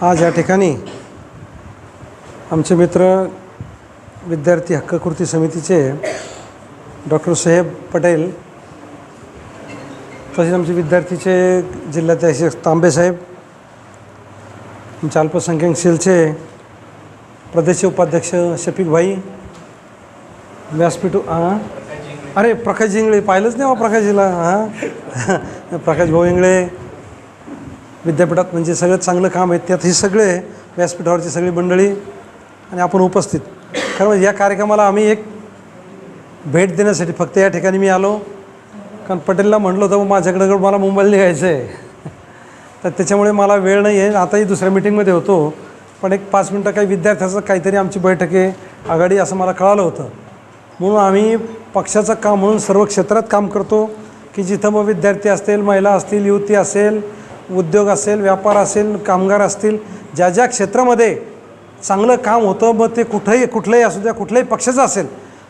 आज या ठिकाणी आमचे मित्र विद्यार्थी हक्क कृती समितीचे डॉक्टर साहेब पटेल, तसेच आमचे विद्यार्थीचे जिल्हाध्यक्ष तांबे साहेब, आमचे अल्पसंख्याक सेलचे प्रदेश उपाध्यक्ष शफीक भाई, व्यासपीठ अरे प्रकाश इंगळे, पाहिलंच नाही प्रकाशजीला. प्रकाश भाऊ इंगळे विद्यापीठात म्हणजे सगळं चांगलं काम आहे, त्यात ही सगळे व्यासपीठावरची सगळी मंडळी आणि आपण उपस्थित. खरं म्हणजे या कार्यक्रमाला आम्ही एक भेट देण्यासाठी फक्त या ठिकाणी मी आलो, कारण पटेलला म्हटलं होतं माझ्याकडं मला मुंबईला निघायचं आहे, तर त्याच्यामुळे मला वेळ नाही आहे. आताही दुसऱ्या मिटिंगमध्ये होतो, पण एक 5 मिनटं काही विद्यार्थ्याचं काहीतरी आमची बैठक आहे आघाडी असं मला कळालं होतं. म्हणून आम्ही पक्षाचं काम म्हणून सर्व क्षेत्रात काम करतो की जिथं मग विद्यार्थी असतील, महिला असतील, युवती असेल, उद्योग असेल, व्यापार असेल, कामगार असतील, ज्या ज्या क्षेत्रामध्ये चांगलं काम होतं मग ते कुठलंही असू द्या, कुठल्याही पक्षाचं असेल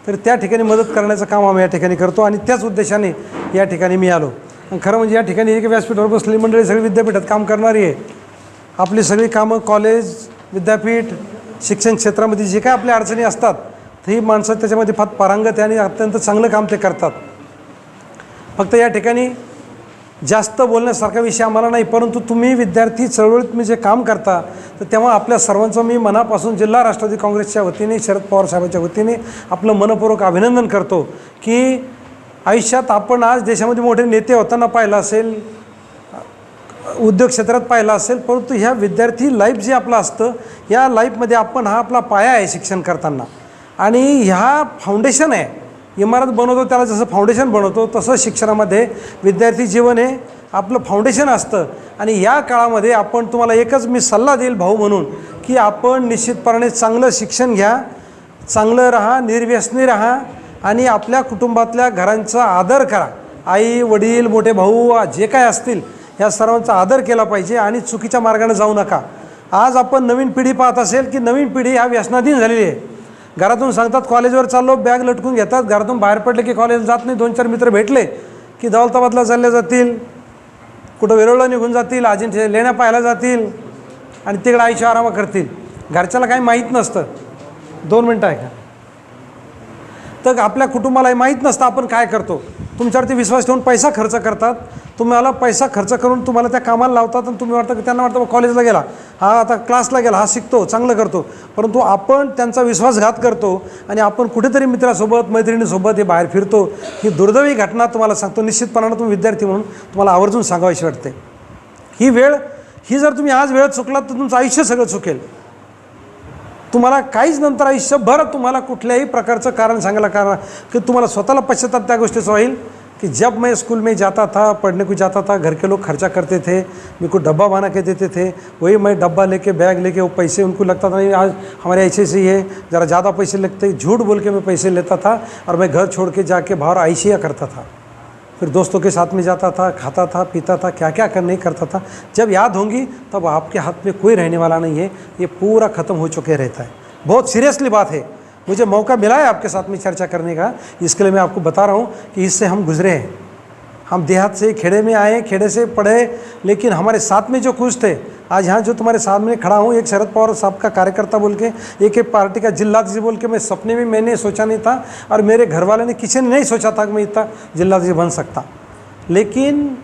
तर त्या ठिकाणी मदत करण्याचं काम आम्ही या ठिकाणी करतो आणि त्याच उद्देशाने या ठिकाणी मी आलो. आणि खरं म्हणजे या ठिकाणी एक व्यासपीठावर बसलेली मंडळी सगळी विद्यापीठात काम करणारी आहे. आपली सगळी कामं कॉलेज, विद्यापीठ, शिक्षण क्षेत्रामध्ये जे काय आपल्या अडचणी असतात तर ही माणसं त्याच्यामध्ये फार पारंगत आहे आणि अत्यंत चांगलं काम ते करतात. फक्त या ठिकाणी जास्त बोलण्यासारखा विषय आम्हाला नाही, परंतु तुम्ही विद्यार्थी चळवळीत मी जे काम करता तर तेव्हा आपल्या सर्वांचं मी मनापासून जिल्हा राष्ट्रवादी काँग्रेसच्या वतीने, शरद पवार साहेबांच्या वतीने आपलं मनपूर्वक अभिनंदन करतो की आयुष्यात आपण आज देशामध्ये मोठे नेते होताना पाहिलं असेल, उद्योग क्षेत्रात पाहिलं असेल, परंतु ह्या विद्यार्थी लाईफ जे आपलं असतं या लाईफमध्ये आपण हा आपला पाया आहे शिक्षण करताना. आणि ह्या फाउंडेशन आहे, इमारत बनवतो त्याला जसं फाउंडेशन बनवतो तसं शिक्षणामध्ये विद्यार्थी जीवन हे आपलं फाउंडेशन असतं. आणि या काळामध्ये आपण तुम्हाला एकच मी सल्ला देईल भाऊ म्हणून की आपण निश्चितपणे चांगलं शिक्षण घ्या, चांगलं राहा, निर्व्यसनी राहा आणि आपल्या कुटुंबातल्या घरांचा आदर करा. आई वडील मोठे भाऊ जे काय असतील ह्या सर्वांचा आदर केला पाहिजे आणि चुकीच्या मार्गाने जाऊ नका. आज आपण नवीन पिढी पाहत असेल की नवीन पिढी ह्या व्यसनाधीन झालेली आहे. घरातून सांगतात कॉलेजवर चाललो, बॅग लटकून घेतात, घरातून बाहेर पडले की कॉलेज जात नाही, 2-4 मित्र भेटले की दौलताबादला चालले जातील, कुठं वेरूळला निघून जातील, अजिंठा लेण्या पाहायला जातील आणि तिकडे आईशी आराम करतील. घरच्याला काही माहीत नसतं. 2 मिनटं आहे का? तर आपल्या कुटुंबालाही माहीत नसतं आपण काय करतो. तुमच्यावरती विश्वास ठेवून पैसा खर्च करतात, तुम्हाला पैसा खर्च करून तुम्हाला त्या कामाला लावतात आणि तुम्ही वाटतं की त्यांना वाटतं कॉलेजला गेला हा, आता क्लासला गेला हा, शिकतो, चांगलं करतो, परंतु आपण त्यांचा विश्वासघात करतो आणि आपण कुठेतरी मित्रासोबत मैत्रिणीसोबत हे बाहेर फिरतो. ही दुर्दैवी घटना तुम्हाला सांगतो, निश्चितपणानं तुम्ही विद्यार्थी म्हणून तुम्हाला आवर्जून सांगावीशी वाटते. ही वेळ ही जर तुम्ही आज वेळ चुकलात तर तुमचं आयुष्य सगळं चुकेल. तुम्हाला काहीच नंतर आयुष्यभर तुम्हाला कुठल्याही प्रकारचं कारण सांगायला कारण की तुम्हाला स्वतःला पश्चाताप त्या गोष्टीचं होईल कि जब मैं स्कूल में जाता था, पढ़ने को जाता था, घर के लोग खर्चा करते थे, मेरे को डब्बा बना के देते थे, वही मैं डब्बा लेके बैग लेके वो पैसे उनको लगता था नहीं आज हमारे ऐसे से ही है, ज़रा ज़्यादा पैसे लगते, झूठ बोल के मैं पैसे लेता था और मैं घर छोड़ के जाके बाहर आइशिया करता था, फिर दोस्तों के साथ में जाता था, खाता था, पीता था, क्या क्या करने करता था. जब याद होंगी तब आपके हाथ में कोई रहने वाला नहीं है, ये पूरा ख़त्म हो चुके रहता है. बहुत सीरियसली बात है. मुझे मौका मिला है आपके साथ में चर्चा करने का, इसके लिए मैं आपको बता रहा हूँ कि इससे हम गुजरे हैं. हम देहात से खेड़े में आए, खेड़े से पढ़े, लेकिन हमारे साथ में जो कुछ थे, आज यहाँ जो तुम्हारे सामने खड़ा हूँ एक शरद पवार साहब का कार्यकर्ता बोल के, एक पार्टी का जिलाध्यक्ष बोल के, मैं सपने में मैंने सोचा नहीं था और मेरे घर वाले ने किसी ने नहीं सोचा था कि मैं इतना जिलाध्यक्ष बन सकता. लेकिन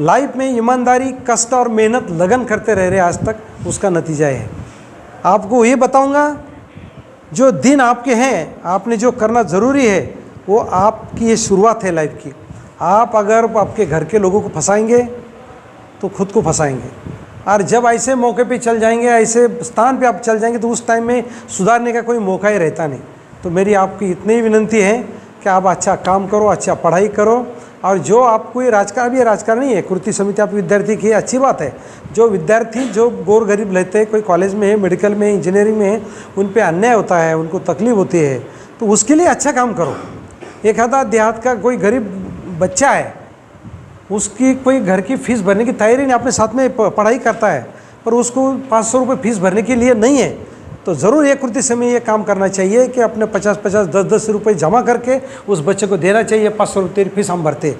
लाइफ में ईमानदारी, कष्ट और मेहनत, लगन करते रह रहे आज तक, उसका नतीजा है. आपको ये बताऊँगा जो दिन आपके हैं, आपने जो करना ज़रूरी है वो आपकी ये शुरुआत है लाइफ की. आप अगर आपके घर के लोगों को फंसाएंगे तो खुद को फंसाएंगे, और जब ऐसे मौके पे चल जाएंगे, ऐसे स्थान पे आप चल जाएंगे तो उस टाइम में सुधारने का कोई मौका ही रहता नहीं. तो मेरी आपकी इतनी ही विनती है कि आप अच्छा काम करो, अच्छा पढ़ाई करो, और जो आपको ये राजकारण, भी राजकारण नहीं है, कृति समिति आप विद्यार्थी की अच्छी बात है. जो विद्यार्थी जो गोर गरीब रहते हैं, कोई कॉलेज में है, मेडिकल में, इंजीनियरिंग में है, उन पे अन्याय होता है, उनको तकलीफ होती है, तो उसके लिए अच्छा काम करो. एक आधा देहात का कोई गरीब बच्चा है, उसकी कोई घर की फ़ीस भरने की तैयारी नहीं, अपने साथ में पढ़ाई करता है, पर उसको 500 रुपये फ़ीस भरने के लिए नहीं है, तो ज़रूर एक कृति समय ये काम करना चाहिए कि अपने 50-50, 10-10 रुपये जमा करके उस बच्चे को देना चाहिए. 500 रुपये तेरी फीस हम भरते,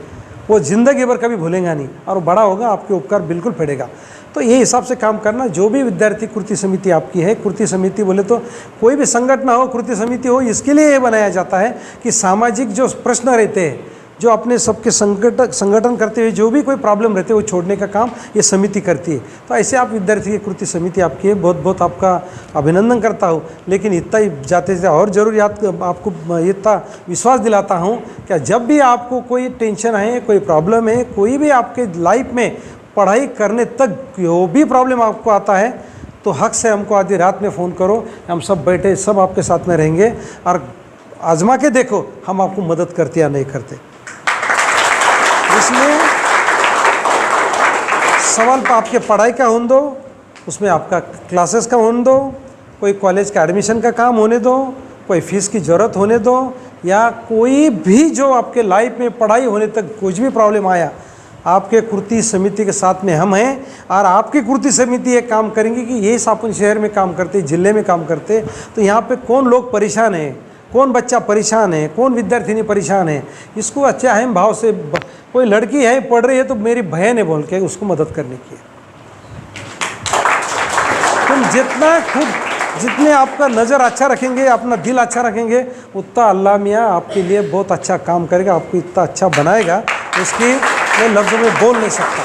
वो ज़िंदगी भर कभी भूलेगा नहीं, और बड़ा होगा आपके उपकार बिल्कुल फेडेगा। तो ये हिसाब से काम करना। जो भी विद्यार्थी कृति समिति आपकी है, कृति समिति बोले तो कोई भी संगठन हो, कृति समिति हो, इसके लिए ये बनाया जाता है कि सामाजिक जो प्रश्न रहते हैं, जो अपने सबके संगठन करते हुए जो भी कोई प्रॉब्लम रहते हैं वो छोड़ने का काम ये समिति करती है। तो ऐसे आप विद्यार्थी की कृति समिति आपकी है, बहुत बहुत आपका अभिनंदन करता हूँ। लेकिन इतना ही जाते जाते और ज़रूर याद आपको इतना विश्वास दिलाता हूँ कि जब भी आपको कोई टेंशन है, कोई प्रॉब्लम है, कोई भी आपके लाइफ में पढ़ाई करने तक जो भी प्रॉब्लम आपको आता है, तो हक से हमको आधी रात में फ़ोन करो, हम सब बैठे सब आपके साथ में रहेंगे और आजमा के देखो हम आपको मदद करते या नहीं करते। इसमें सवाल आपके पढ़ाई का होने दो, उसमें आपका क्लासेस का होने दो, कोई कॉलेज का एडमिशन का काम होने दो, कोई फीस की ज़रूरत होने दो, या कोई भी जो आपके लाइफ में पढ़ाई होने तक कुछ भी प्रॉब्लम आया, आपके कृति समिति के साथ में हम हैं। और आपकी कृति समिति एक काम करेंगे कि ये सापुन शहर में काम करते, जिले में काम करते, तो यहाँ पे कौन लोग परेशान हैं, कौन बच्चा परेशान है, कौन विद्यार्थिनी परेशान है, इसको अच्छा अहम भाव से, कोई लड़की है पढ़ रही है तो मेरी बहन है बोल के उसको मदद करने की है। तुम जितने आपका नज़र अच्छा रखेंगे, अपना दिल अच्छा रखेंगे, उतना अल्लाह मियाँ आपके लिए बहुत अच्छा काम करेगा, आपको इतना अच्छा बनाएगा, उसकी मैं लफ्ज़ों में बोल नहीं सकता।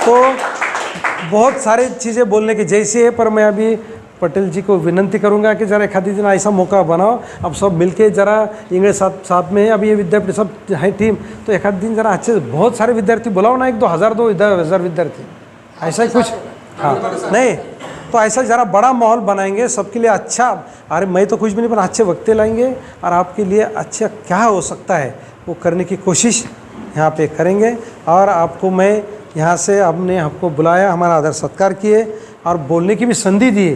तो बहुत सारी चीज़ें बोलने की जैसी है, पर मैं अभी पटेल जी को विनंती करूंगा कि ज़रा एक आधी दिन ऐसा मौका बनाओ, अब सब मिलके ज़रा इंग्लिश साथ में, अब ये विद्यार्थी सब है टीम, तो एक आध दिन ज़रा अच्छे बहुत सारे विद्यार्थी बुलाओ ना, 1-2 विद्यार्थी, ऐसा ही कुछ। हाँ नहीं तो ऐसा ज़रा बड़ा माहौल बनाएंगे सबके लिए अच्छा। अरे मैं तो कुछ भी नहीं, पर अच्छे वक्ते लाएंगे और आपके लिए अच्छा क्या हो सकता है वो करने की कोशिश यहाँ पे करेंगे। और आपको मैं यहाँ से हमने आपको बुलाया, हमारा आदर सत्कार किए और बोलने की भी संधि दी,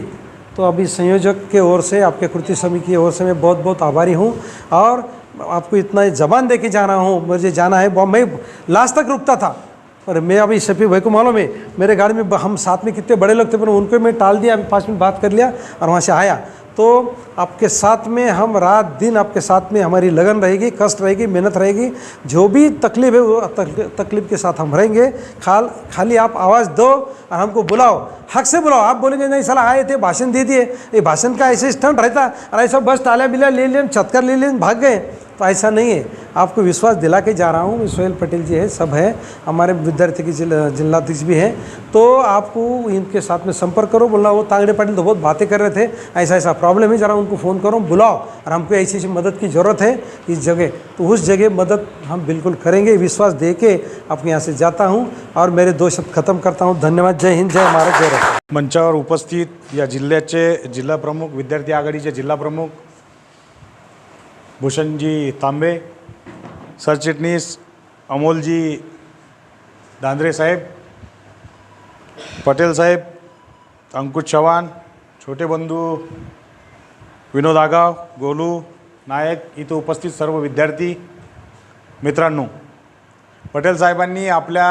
तो अभी संयोजक के ओर से, आपके कृति समिति की ओर से मैं बहुत बहुत आभारी हूँ। और आपको इतना ज़बान दे के जाना हूँ, मुझे जाना है, मैं लास्ट तक रुकता था, पर मैं अभी शफीक भाई को मालूम है, मेरे गाड़ी में हम साथ में कितने बड़े लोग थे, पर उनको मैं टाल दिया, अभी 5 मिनट बात कर लिया और वहाँ से आया। तो आपके साथ में हम रात दिन आपके साथ में, हमारी लगन रहेगी, कष्ट रहेगी, मेहनत रहेगी, जो भी तकलीफ है वो तकलीफ के साथ हम रहेंगे। खाली आप आवाज़ दो और हमको बुलाओ, हक से बुलाओ। आप बोलेंगे नहीं साला आए थे भाषण दे दिए, ये भाषण का ऐसे स्टंट रहता और ऐसा बस टालियाँ बिला ले लें, छतकर ले लें, भाग गए, तो ऐसा नहीं है। आपको विश्वास दिला के जा रहा हूँ। सोहेल पटेल जी है, सब है, हमारे विद्यार्थी की जिलाध्यक्ष भी हैं, तो आपको इनके साथ में संपर्क करो। बोलना वो तांगड़े पाटिल तो बहुत बातें कर रहे थे, ऐसा ऐसा प्रॉब्लम है, ज़रा उनको फ़ोन करो, बुलाओ, और हमको ऐसी ऐसी मदद की ज़रूरत है इस जगह, तो उस जगह मदद हम बिल्कुल करेंगे। विश्वास दे के अपने यहाँ से जाता हूँ और मेरे 2 शब्द खत्म करता हूँ। धन्यवाद। जय हिंद, जय महाराज, जय राष्ट्र। मंचावर उपस्थित या जिल्ह्याचे जिल्हा प्रमुख, विद्यार्थी आघाडीचे जिल्हा प्रमुख भूषणजी तांबे, सरचिटणीस अमोलजी दांद्रे साहेब, पटेल साहेब, अंकुश चव्हाण, छोटे बंधू विनोद आगाव, गोलू नायक, इथं उपस्थित सर्व विद्यार्थी मित्रांनो, पटेल साहेबांनी आपल्या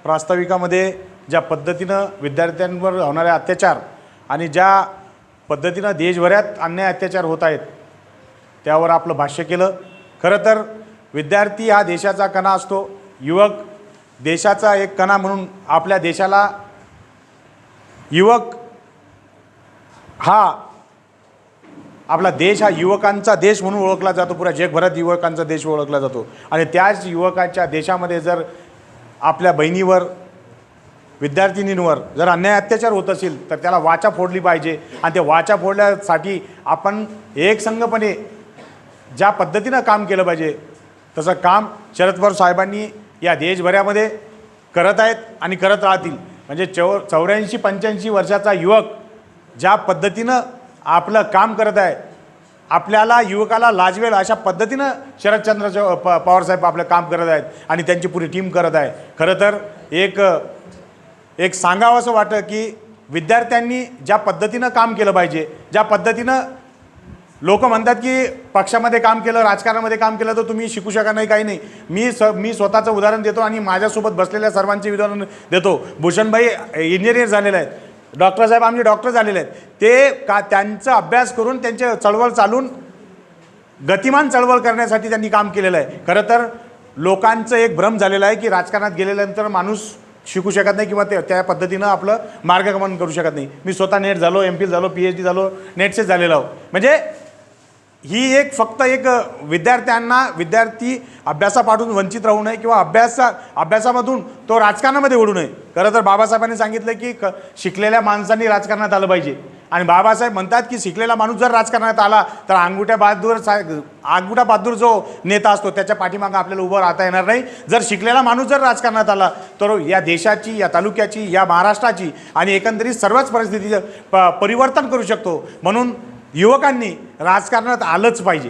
प्रास्ताविकामध्ये ज्या पद्धतीनं विद्यार्थ्यांवर होणारे अत्याचार आणि ज्या पद्धतीनं देशभरात अन्याय अत्याचार होत आहेत त्यावर आपलं भाष्य केलं। खरं तर विद्यार्थी हा देशाचा कणा असतो, युवक देशाचा एक कणा म्हणून आपल्या देशाला युवक हा आपला देश हा युवकांचा देश म्हणून ओळखला जातो, पुरा जगभरात युवकांचा देश ओळखला जातो। आणि त्याच युवकांच्या देशामध्ये जर आपल्या बहिणीवर, विद्यार्थिनींवर जर अन्याय अत्याचार होत असेल तर त्याला वाचा फोडली पाहिजे। आणि ते वाचा फोडण्यासाठी आपण एकसंघपणे ज्या पद्धतीनं काम केलं पाहिजे तसं काम शरद पवार साहेबांनी या देशभरामध्ये करत आहेत आणि करत राहतील। म्हणजे 84-85 वर्षाचा युवक ज्या पद्धतीनं आपलं काम करत आहे, आपल्याला युवकाला लाजवेल अशा पद्धतीनं शरदचंद्र पवार साहेब आपलं काम करत आहेत आणि त्यांची पुरी टीम करत आहे। खरं तर एक सांगावंसं वाटतं की विद्यार्थ्यांनी ज्या पद्धतीनं काम केलं पाहिजे, ज्या पद्धतीनं लोक म्हणतात की पक्षामध्ये काम केलं, राजकारणामध्ये काम केलं तर तुम्ही शिकू शकत नाही, काही नाही। मी स्वतःचं उदाहरण देतो आणि माझ्यासोबत बसलेल्या सर्वांचे उदाहरण देतो। भूषणभाई इंजिनियर झालेले आहेत, डॉक्टर साहेब आमचे डॉक्टर झालेले आहेत, ते का त्यांचा अभ्यास करून त्यांचे चळवळ चालून गतिमान चळवळ करण्यासाठी त्यांनी काम केलेलं आहे। खरं तर लोकांचं एक भ्रम झालेला आहे की राजकारणात गेल्यानंतर माणूस शिकू शकत नाही किंवा त्या पद्धतीनं आपलं मार्गक्रमण करू शकत नाही. मी स्वतः नेट झालो, MPhil झालो, PhD झालो, नेटचे झालेलो आहो. म्हणजे ही एक फक्त एक विद्यार्थी अभ्यासापासून वंचित राहू नये किंवा अभ्यासामधून तो राजकारणामध्ये ओढू नये. खरं तर बाबासाहेबांनी सांगितलं की शिकलेल्या माणसांनी राजकारणात आलं पाहिजे. आणि बाबासाहेब म्हणतात की शिकलेला माणूस जर राजकारणात आला तर अंगुठा बहादूर जो नेता असतो त्याच्या पाठीमागं आपल्याला उभं राहता येणार नाही. जर शिकलेला माणूस जर राजकारणात आला तर या देशाची, या तालुक्याची, या महाराष्ट्राची आणि एकंदरीत सर्वच परिस्थितीचं परिवर्तन करू शकतो. म्हणून युवकांनी राजकारणात आलंच पाहिजे.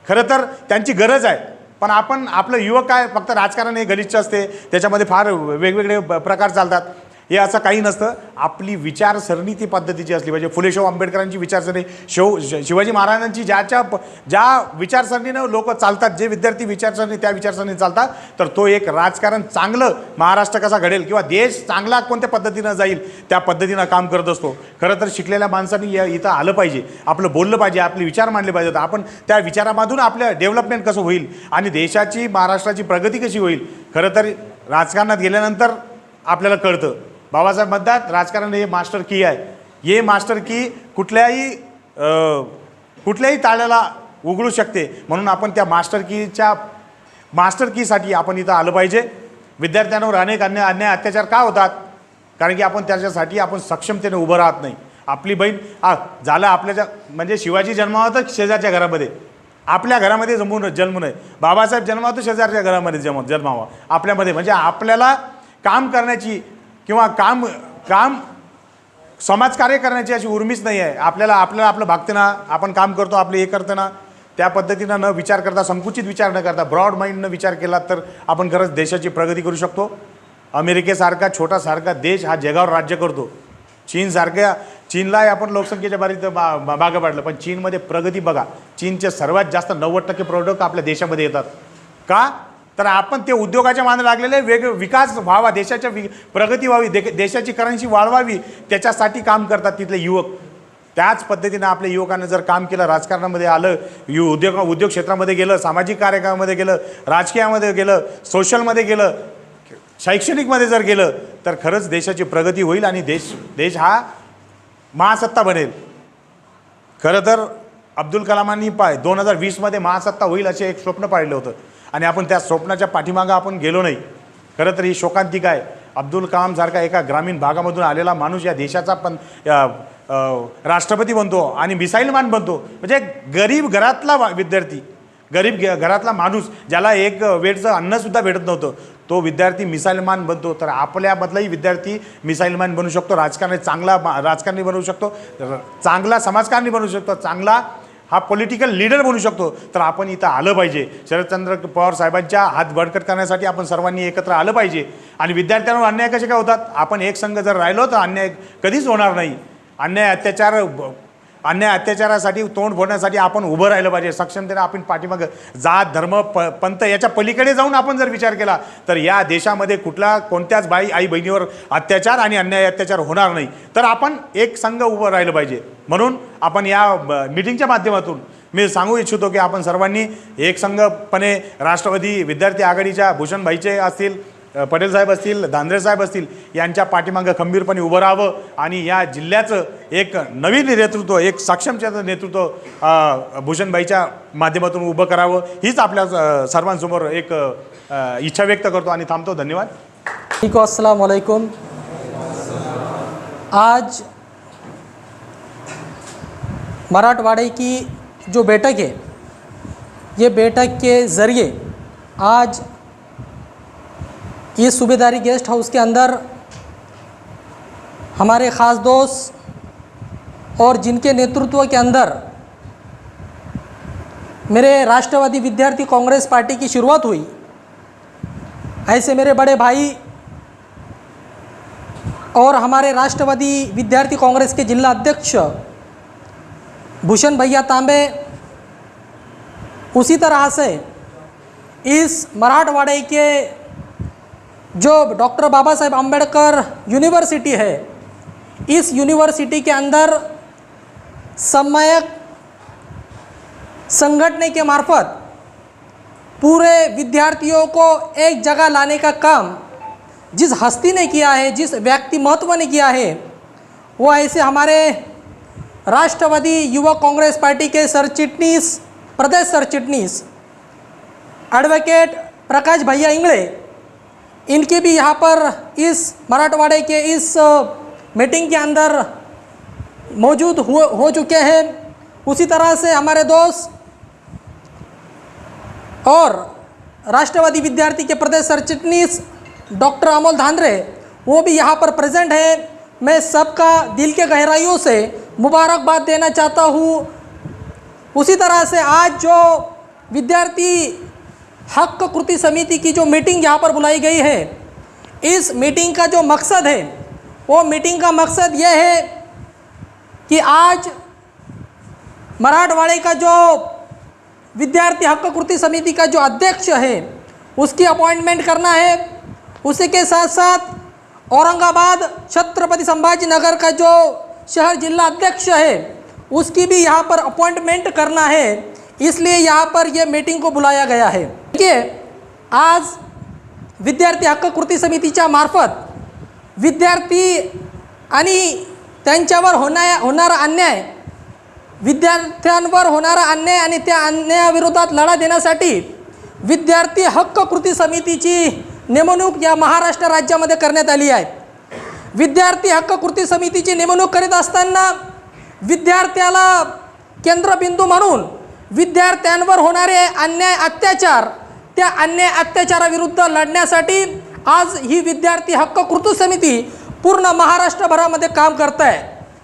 खरं तर त्यांची गरज आहे. पण आपलं युवक काय फक्त राजकारण हे गलिच्छ असते, त्याच्यामध्ये फार वेगवेगळे प्रकार चालतात. हे असं काही नसतं. आपली विचारसरणी ती पद्धतीची असली पाहिजे. फुले शाहू आंबेडकरांची विचारसरणी, शिवाजी महाराजांची ज्या विचारसरणीनं लोक चालतात, जे विद्यार्थी विचारसरणी त्या विचारसरणी चालतात, तर तो एक राजकारण चांगलं महाराष्ट्र कसा घडेल किंवा देश चांगला कोणत्या पद्धतीनं जाईल त्या पद्धतीनं काम करत असतो. खरं तर शिकलेल्या माणसांनी इथं आलं पाहिजे, आपलं बोललं पाहिजे, आपले विचार मांडले पाहिजेत. आपण त्या विचारामधून आपलं डेव्हलपमेंट कसं होईल आणि देशाची, महाराष्ट्राची प्रगती कशी होईल, खरं तर राजकारणात गेल्यानंतर आपल्याला कळतं. बाबासाहेब म्हणतात राजकारण हे मास्टर की आहे. हे मास्टर की कुठल्याही ताळ्याला उघडू शकते. म्हणून आपण त्या मास्टर कीसाठी आपण इथं आलं पाहिजे. विद्यार्थ्यांवर अनेक अन्याय अत्याचार का होतात? कारण की आपण त्याच्यासाठी आपण सक्षमतेने उभं राहत नाही. आपली बहीण झालं म्हणजे शिवाजी जन्मावा तर शेजारच्या घरामध्ये, आपल्या घरामध्ये जन्मू नये. बाबासाहेब जन्मावा तर शेजारच्या घरामध्ये जन्मावा आपल्यामध्ये. म्हणजे आपल्याला काम करण्याची किंवा काम समाजकार्य करण्याची अशी उर्मीच नाही आहे. आपल्याला आपलं भागते ना, आपण काम करतो, आपले हे करतं ना, त्या पद्धतीनं न विचार करता, संकुचित विचार न करता, ब्रॉड माइंडनं विचार केला तर आपण खरंच देशाची प्रगती करू शकतो. अमेरिकेसारखा छोटासारखा देश हा जगावर राज्य करतो. चीनलाही आपण लोकसंख्येच्या बाबतीत मागं पाडलं, पण चीनमध्ये प्रगती बघा. चीनचे सर्वात जास्त 90% प्रोडक्ट आपल्या देशामध्ये येतात. का? तर आपण ते उद्योगाच्या मागे लागलेले विकास व्हावा, देशाच्या प्रगती व्हावी, देशाची करन्सी वाढवावी, त्याच्यासाठी काम करतात तिथले युवक. त्याच पद्धतीनं आपल्या युवकांना जर काम केलं, राजकारणामध्ये आलं, उद्योग क्षेत्रामध्ये गेलं, सामाजिक कार्यक्रमामध्ये गेलं, राजकीयामध्ये गेलं, सोशलमध्ये गेलं, शैक्षणिकमध्ये जर गेलं तर खरंच देशाची प्रगती होईल आणि देश हा महासत्ता बनेल. खरं तर अब्दुल कलामांनी 2020 महासत्ता होईल असे एक स्वप्न पाळलं होतं आणि आपण त्या स्वप्नाच्या पाठीमागं आपण गेलो नाही. खरं तर ही शोकांतिका आहे. अब्दुल कलामसारखा एका ग्रामीण भागामधून आलेला माणूस या देशाचा पण राष्ट्रपती बनतो आणि मिसाईल मॅन बनतो. म्हणजे गरीब घरातला विद्यार्थी, गरीब घरातला माणूस ज्याला एक वेळचं अन्नसुद्धा भेटत नव्हतं, तो विद्यार्थी मिसाईल मॅन बनतो. तर आपल्यामधलाही विद्यार्थी मिसाईल मॅन बनू शकतो, चांगला राजकारणी बनवू शकतो, चांगला समाजकारणी बनवू शकतो, चांगला हा पॉलिटिकल लीडर बनू शकतो. तर आपण इथं आलं पाहिजे. शरदचंद्र पवार साहेबांच्या हात बळकट करण्यासाठी आपण सर्वांनी एकत्र आलं पाहिजे. आणि विद्यार्थ्यांवर अन्याय कसे काय होतात? आपण एक संघ जर राहिलो तर अन्याय कधीच होणार नाही. अन्याय अत्याचारासाठी तोंड फोडण्यासाठी आपण उभं राहिलं पाहिजे. सक्षमतेने आपण पाठीमागं जात, धर्म, पंथ याच्या पलीकडे जाऊन आपण जर विचार केला तर या देशामध्ये कोणत्याच आई बहिणीवर अत्याचार आणि अत्याचार होणार नाही. तर आपण एक संघ उभं राहिलं पाहिजे. म्हणून आपण या मीटिंगच्या माध्यमातून मी सांगू इच्छितो की आपण सर्वांनी एकसंघपणे राष्ट्रवादी विद्यार्थी आघाडीच्या भूषणभाईचे असतील, पटेल साहेब असतील, धांद्रे साहेब असतील, यांच्या पाठीमागं खंबीरपणे उभं राहावं आणि या जिल्ह्याचं एक नवीन नेतृत्व, एक सक्षमतेचं नेतृत्व भूषणभाईच्या माध्यमातून उभं करावं, हीच आपल्या सर्वांसमोर एक इच्छा व्यक्त करतो आणि थांबतो. धन्यवाद. अस्सलाम वालेकुम. आज मराठवाड़े की जो बैठक है, ये बैठक के ज़रिए आज ये सूबेदारी गेस्ट हाउस के अंदर हमारे ख़ास दोस्त और जिनके नेतृत्व के अंदर मेरे राष्ट्रवादी विद्यार्थी कांग्रेस पार्टी की शुरुआत हुई, ऐसे मेरे बड़े भाई और हमारे राष्ट्रवादी विद्यार्थी कांग्रेस के जिला अध्यक्ष भूषण भैया तांबे, उसी तरह से इस मराठवाड़े के जो डॉक्टर बाबा साहेब अम्बेडकर यूनिवर्सिटी है, इस यूनिवर्सिटी के अंदर सम्यक संगठन के मार्फत पूरे विद्यार्थियों को एक जगह लाने का काम जिस हस्ती ने किया है, जिस व्यक्ति महत्व ने किया है, वो ऐसे हमारे राष्ट्रवादी युवा कांग्रेस पार्टी के सरचिटनीस, प्रदेश सरचिटनीस एडवोकेट प्रकाश भैया इंगले, इनके भी यहाँ पर इस मराठवाड़े के इस मीटिंग के अंदर मौजूद हो चुके हैं। उसी तरह से हमारे दोस्त और राष्ट्रवादी विद्यार्थी के प्रदेश सरचिटनीस डॉक्टर अमोल धांद्रे, वो भी यहाँ पर प्रेजेंट है। मैं सबका दिल के गहराइयों से मुबारकबाद देना चाहता हूँ। उसी तरह से आज जो विद्यार्थी हक कृति समिति की जो मीटिंग यहाँ पर बुलाई गई है, इस मीटिंग का जो मकसद है, वो मीटिंग का मकसद यह है कि आज मराठवाड़े का जो विद्यार्थी हक कृति समिति का जो अध्यक्ष है, उसकी अपॉइंटमेंट करना है। उसी के साथ साथ औरंगाबाद छत्रपति संभाजी नगर का जो शहर जिला अध्यक्ष है, उसकी भी यहाँ पर अपॉइंटमेंट करना है। इसलिए यहाँ पर ये मीटिंग को बुलाया गया है। देखिए, आज विद्यार्थी हक्क कृती समितीच्या मार्फत विद्यार्थी आणि त्यांच्यावर होणारा अन्याय, विद्यार्थ्यांवर होणारा अन्याय आणि त्या अन्यायाविरोधात लढा देण्यासाठी विद्यार्थी हक्क कृती समितीची नेमणूक या महाराष्ट्र राज्यामध्ये करण्यात आली आहे। विद्यार्थी हक्क कृती समितीची नेमणूक करीत असताना विद्यार्थ्याला केंद्रबिंदू म्हणून विद्यार्थ्यांवर होणारे अन्याय अत्याचार, त्या अन्याय अत्याचाराविरुद्ध लढण्यासाठी आज ही विद्यार्थी हक्क कृती समिती पूर्ण महाराष्ट्रभरामध्ये काम करत आहे।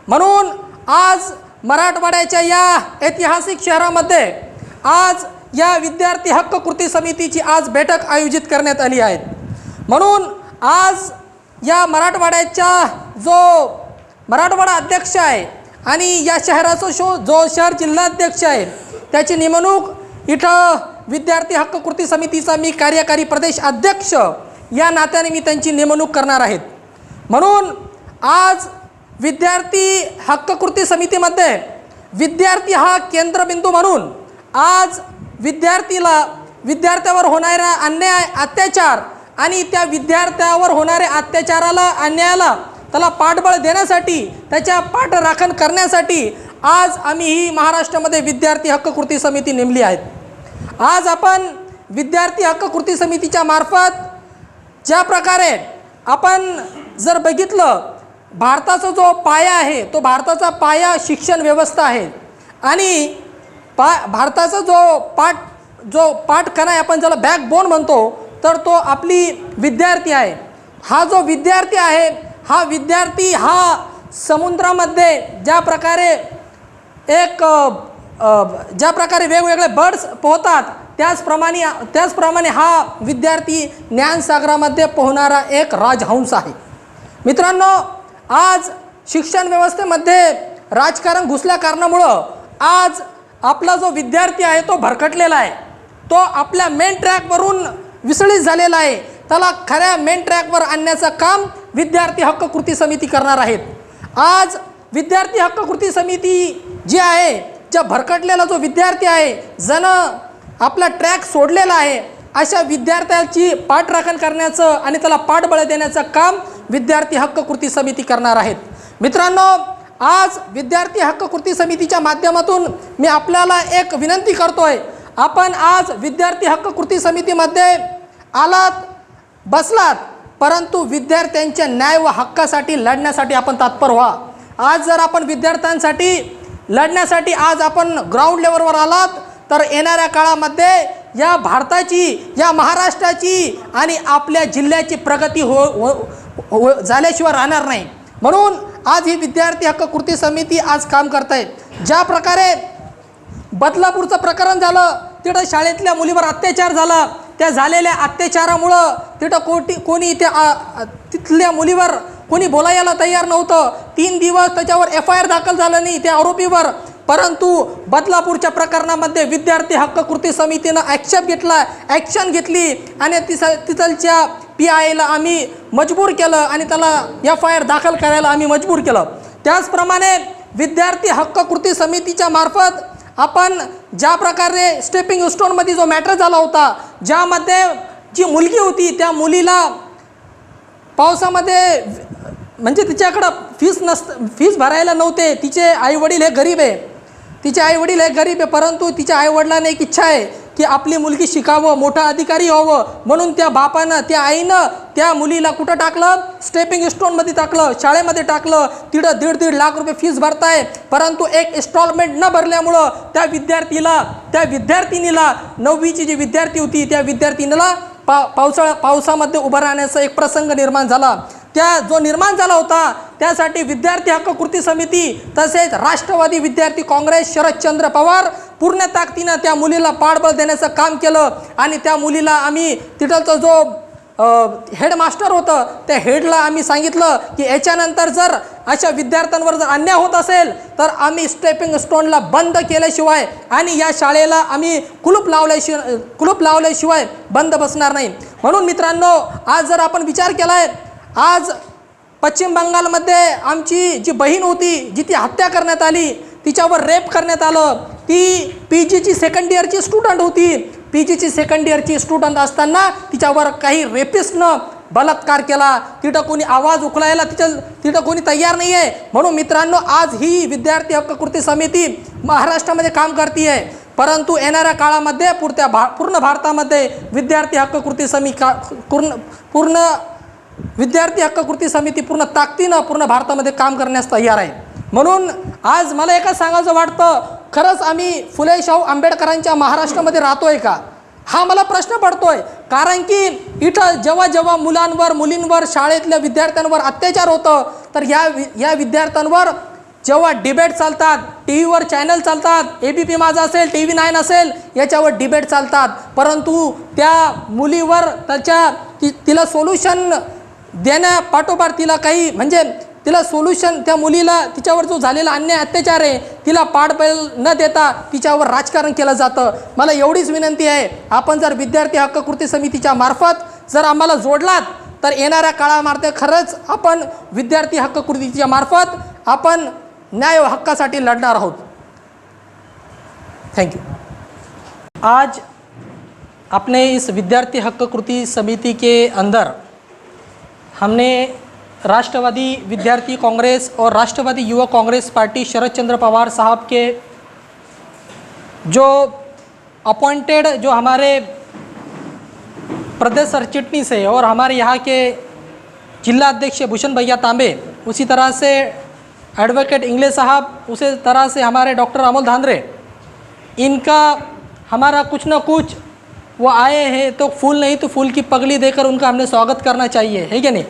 म्हणून आज मराठवाड्याच्या या ऐतिहासिक शहरामध्ये आज या विद्यार्थी हक्क कृती समितीची आज बैठक आयोजित करण्यात आली आहे। म्हणून आज या मराठवाड्याचा जो मराठवाडा अध्यक्ष आहे आणि या शहराचा जो शहर जिल्हाध्यक्ष आहे, त्याची नेमणूक इथं विद्यार्थी हक्क कृती समितीचा मी कार्यकारी प्रदेश अध्यक्ष या नात्याने मी त्यांची नेमणूक करणार आहेत। म्हणून आज विद्यार्थी हक्क कृती समितीमध्ये विद्यार्थी हा केंद्रबिंदू म्हणून आज विद्यार्थ्यावर होणारा अन्याय अत्याचार आणि त्या विद्यार्थ्यावर होणाऱ्या अत्याचाराला अन्यायाला त्याला पाठबळ देण्यासाठी, त्याच्या पाठराखण करण्यासाठी आज आम्ही ही महाराष्ट्रामध्ये विद्यार्थी हक्क कृती समिती नेमली आहे। आज आपण विद्यार्थी हक्क कृती समितीच्या मार्फत ज्या प्रकारे आपण जर बघितलं, भारताचा जो पाया आहे, तो भारताचा पाया शिक्षण व्यवस्था आहे आणि भारताचा जो पाठकणा आपण ज्याला बॅकबोन म्हणतो, तर तो आपली विद्यार्थी आहे। हा जो विद्यार्थी आहे, हा विद्यार्थी हा समुद्रामध्ये ज्या प्रकारे वेगवेगळे बर्ड्स पोहतात, त्याचप्रमाणे हा विद्यार्थी ज्ञानसागरामध्ये पोहणारा एक राजहंस आहे। मित्रांनो, आज शिक्षण व्यवस्थेमध्ये राजकारण घुसल्या कारणामुळं आज आपला जो विद्यार्थी आहे तो भरकटलेला आहे, तो आपल्या मेन ट्रॅकवरून विचलित झालेला आहे। त्याला खऱ्या मेन ट्रॅकवर आणण्याचं काम विद्यार्थी हक्क कृती समिती करणार आहेत। आज विद्यार्थी हक्क कृती समिती जी आहे, ज्या भरकटलेला जो विद्यार्थी आहे, ज्यानं आपला ट्रॅक सोडलेला आहे, अशा विद्यार्थ्याची पाठराखण करण्याचं आणि त्याला पाठबळ देण्याचं काम विद्यार्थी हक्क कृती समिती करणार आहेत। मित्रांनो, आज विद्यार्थी हक्क कृती समितीच्या माध्यमातून मी आपल्याला एक विनंती करतोय, आपण आज विद्यार्थी हक्क कृती समितीमध्ये आलात, बसलात, परंतु विद्यार्थ्यांच्या न्याय व हक्कासाठी लढण्यासाठी आपण तत्पर व्हा। आज जर आपण विद्यार्थ्यांसाठी लढण्यासाठी आज आपण ग्राउंड लेवलवर आलात, तर येणाऱ्या काळामध्ये या भारताची, या महाराष्ट्राची आणि आपल्या जिल्ह्याची प्रगती झाल्याशिवाय राहणार नाही। म्हणून आज ही विद्यार्थी हक्क कृती समिती आज काम करत आहे। ज्या प्रकारे बदलापूरचं प्रकरण झालं, तिथं शाळेतल्या मुलीवर अत्याचार झाला, त्या झालेल्या अत्याचारामुळं तिथं कोणी तिथल्या मुलीवर कोणी बोलायला तयार नव्हतं। 3 दिवस त्याच्यावर FIR दाखल झालं नाही त्या आरोपीवर, परंतु बदलापूरच्या प्रकरणामध्ये विद्यार्थी हक्क कृती समितीनं ॲक्शन घेतली आणि तिथलच्या PIला आम्ही मजबूर केलं आणि त्याला FIR दाखल करायला आम्ही मजबूर केलं। त्याचप्रमाणे विद्यार्थी हक्क कृती समितीच्या मार्फत आपण ज्या प्रकारे स्टेपिंग स्टोनमध्ये जो मॅटर झाला होता, ज्यामध्ये जी मुलगी होती त्या मुलीला पावसामध्ये म्हणजे तिच्याकडं फीस भरायला नव्हते, तिचे आईवडील हे गरीब आहे, परंतु तिच्या आईवडिलांना एक इच्छा आहे की आपली मुलगी शिकावं, मोठा अधिकारी व्हावं, म्हणून त्या बापानं त्या आईनं त्या मुलीला कुठं टाकलं, स्टेपिंग स्टोनमध्ये टाकलं, शाळेमध्ये टाकलं. तिथं 1.5 लाख रुपये फीस भरताय, परंतु एक इन्स्टॉलमेंट न भरल्यामुळं त्या विद्यार्थिनीला 9वीची जी विद्यार्थी होती त्या विद्यार्थिनीला पावसामध्ये उभं राहण्याचा एक प्रसंग निर्माण झाला. जो निर्माण झाला होता त्यासाठी विद्यार्थी हक्क कृती समिती तसेच राष्ट्रवादी विद्यार्थी काँग्रेस शरदचंद्र पवार पूर्ण ताकदीनं त्या मुलीला पाठबळ देण्याचं काम केलं. आणि त्या मुलीला आम्ही तिथलचा जो हेडमास्टर होतं त्या हेडला आम्ही सांगितलं की याच्यानंतर जर अशा विद्यार्थ्यांवर जर अन्याय होत असेल तर आम्ही स्टेपिंग स्टोनला बंद केल्याशिवाय आणि या शाळेला आम्ही कुलूप लावल्याशिवाय बंद बसणार नाही. म्हणून मित्रांनो, आज जर आपण विचार केला आहे, आज पश्चिम बंगालमध्ये आमची जी बहीण होती जिची हत्या करण्यात आली, तिच्यावर रेप करण्यात आलं, ती PGची सेकंड इयरची स्टुडंट होती. PGची सेकंड इयरची स्टुडंट असताना तिच्यावर काही रेपिस्टनं बलात्कार केला. तिथं कोणी आवाज उचलायला तिथं कोणी तयार नाही आहे. म्हणून मित्रांनो, आज ही विद्यार्थी हक्क कृती समिती महाराष्ट्रामध्ये काम करते आहे, परंतु येणाऱ्या काळामध्ये पूर्ण भारतामध्ये विद्यार्थी हक्क कृती समिती पूर्ण ताकदीनं पूर्ण भारतामध्ये काम करण्यास तयार आहे. म्हणून आज मला एकच सांगायचं वाटतं, खरंच आम्ही फुले शाहू आंबेडकरांच्या महाराष्ट्रामध्ये राहतोय का, हा मला प्रश्न पडतोय. कारण की इथं जेव्हा मुलींवर शाळेतल्या विद्यार्थ्यांवर अत्याचार होतं, तर या विद्यार्थ्यांवर जेव्हा डिबेट चालतात, TV वर चॅनल चालतात, ABP माझा असेल, TV9 असेल, याच्यावर डिबेट चालतात, परंतु त्या मुलीवर तिला सोल्युशन देण्यापाठोपाठ तिला सोल्युशन, त्या मुलीला तिच्यावर जो झालेला अन्याय अत्याचार आहे तिला पाठबळ न देता तिच्यावर राजकारण केलं जातं. मला एवढीच विनंती आहे, आपण जर विद्यार्थी हक्क कृती समितीच्या मार्फत जर आम्हाला जोडलात तर येणाऱ्या काळामध्ये खरंच आपण विद्यार्थी हक्क कृतीच्या मार्फत आपण न्याय व हक्कासाठी लढणार आहोत. Thank you. आज अपने इस विद्यार्थी हक्क कृती समिति के अंदर हमने राष्ट्रवादी विद्यार्थी कांग्रेस और राष्ट्रवादी युवा कांग्रेस पार्टी शरदचंद्र पवार साहब के जो अपॉइंटेड जो हमारे प्रदेश सरचिटनीस है और हमारे यहाँ के जिला अध्यक्ष भूषण भैया तांबे, उसी तरह से एडवोकेट इंगले साहब, उसी तरह से हमारे डॉक्टर अमोल धांद्रे, इनका हमारा कुछ न कुछ वो आए हैं तो फूल नहीं तो फूल की पगड़ी देकर उनका हमने स्वागत करना चाहिए, है क्या नहीं.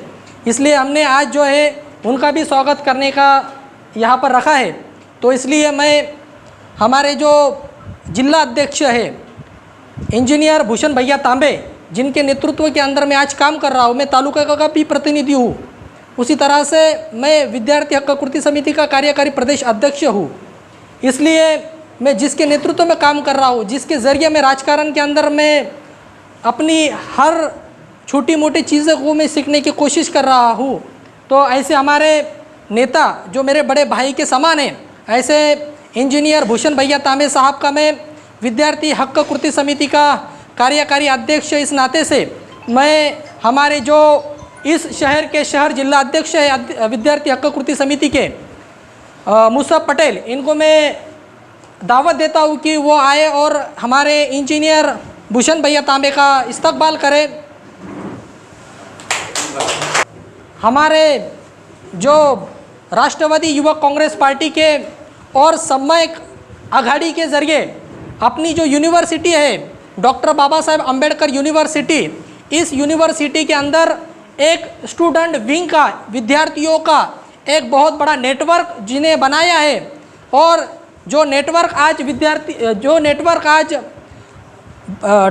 इसलिए हमने आज जो है उनका भी स्वागत करने का यहाँ पर रखा है. तो इसलिए मैं हमारे जो जिला अध्यक्ष है इंजीनियर भूषण भैया तांबे, जिनके नेतृत्व के अंदर मैं आज काम कर रहा हूँ, मैं तालुका का भी प्रतिनिधि हूँ, उसी तरह से मैं विद्यार्थी हक्क कृती समिति का कार्यकारी प्रदेश अध्यक्ष हूँ. इसलिए मैं जिसके नेतृत्व में काम कर रहा हूँ, जिसके ज़रिए मैं राजकारण के अंदर मैं अपनी हर छोटी मोटी चीज़ों को मैं सीखने की कोशिश कर रहा हूँ, तो ऐसे हमारे नेता जो मेरे बड़े भाई के समान हैं, ऐसे इंजीनियर भूषण भैया तांबे साहब का मैं विद्यार्थी हक्क कृती समिति का कार्यकारी अध्यक्ष इस नाते से मैं हमारे जो इस शहर के जिला अध्यक्ष है विद्यार्थी हक्क कृती समिति के मुसब पटेल, इनको मैं दावत देता हूँ कि वो आए और हमारे इंजीनियर भूषण भैया तांबे का इस्तकबाल करें. हमारे जो राष्ट्रवादी युवा कांग्रेस पार्टी के और सम्यक आघाड़ी के ज़रिए अपनी जो यूनिवर्सिटी है डॉक्टर बाबा साहेब अम्बेडकर यूनिवर्सिटी, इस यूनिवर्सिटी के अंदर एक स्टूडेंट विंग का, विद्यार्थियों का एक बहुत बड़ा नेटवर्क जिन्हें बनाया है, और जो नेटवर्क आज